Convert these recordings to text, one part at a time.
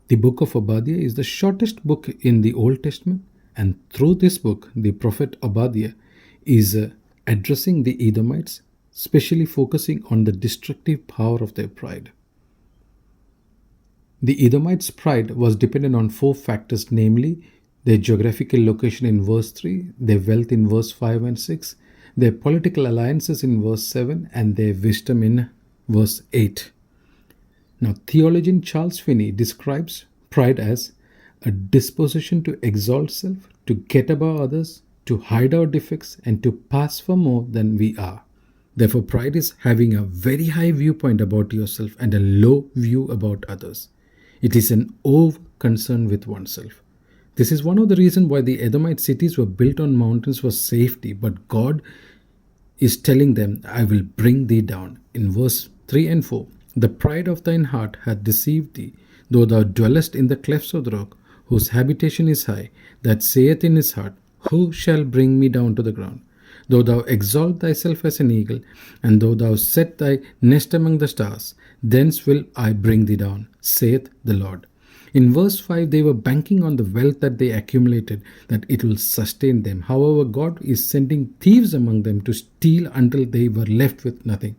The book of Obadiah is the shortest book in the Old Testament, and through this book, the prophet Obadiah is addressing the Edomites, especially focusing on the destructive power of their pride. The Edomites' pride was dependent on four factors, namely their geographical location in verse 3, their wealth in verse 5 and 6, their political alliances in verse 7, and their wisdom in verse 8. Now, theologian Charles Finney describes pride as a disposition to exalt self, to get above others, to hide our defects, and to pass for more than we are. Therefore, pride is having a very high viewpoint about yourself and a low view about others. It is an over concern with oneself. This is one of the reasons why the Edomite cities were built on mountains for safety, but God is telling them, I will bring thee down. In verse 3 and 4, the pride of thine heart hath deceived thee, though thou dwellest in the clefts of the rock, whose habitation is high, that saith in his heart, who shall bring me down to the ground? Though thou exalt thyself as an eagle, and though thou set thy nest among the stars, thence will I bring thee down, saith the Lord. In verse 5, they were banking on the wealth that they accumulated, that it will sustain them. However, God is sending thieves among them to steal until they were left with nothing.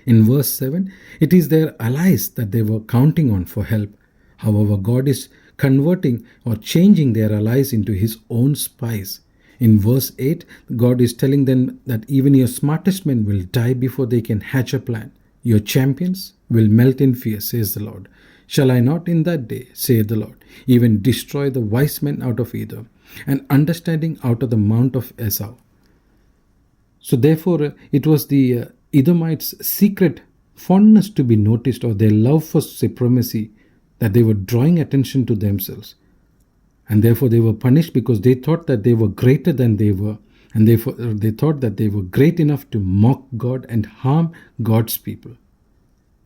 In verse 7, it is their allies that they were counting on for help. However, God is converting or changing their allies into his own spies. In verse 8, God is telling them that even your smartest men will die before they can hatch a plan. Your champions will melt in fear, says the Lord. Shall I not in that day, saith the Lord, even destroy the wise men out of Edom, and understanding out of the mount of Esau? So therefore, it was the Edomites' secret fondness to be noticed, or their love for supremacy, that they were drawing attention to themselves. And therefore they were punished because they thought that they were greater than they were. And therefore they thought that they were great enough to mock God and harm God's people.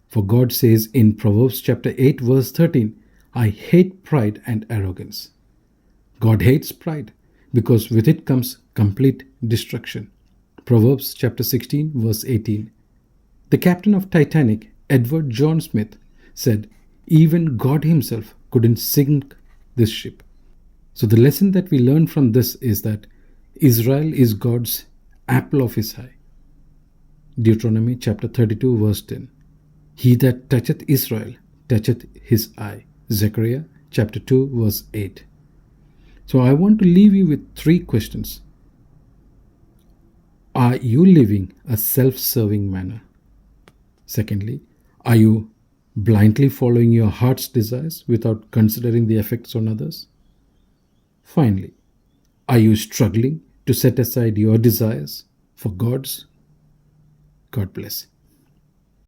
For God says in Proverbs chapter 8 verse 13, I hate pride and arrogance. God hates pride because with it comes complete destruction. Proverbs chapter 16 verse 18. The captain of Titanic, Edward John Smith, said, even God himself couldn't sink this ship. So the lesson that we learn from this is that Israel is God's apple of his eye. Deuteronomy chapter 32 verse 10. He that toucheth Israel toucheth his eye. Zechariah chapter 2 verse 8. So I want to leave you with three questions. Are you living a self-serving manner? Secondly, are you blindly following your heart's desires without considering the effects on others? Finally, are you struggling to set aside your desires for God's? God bless.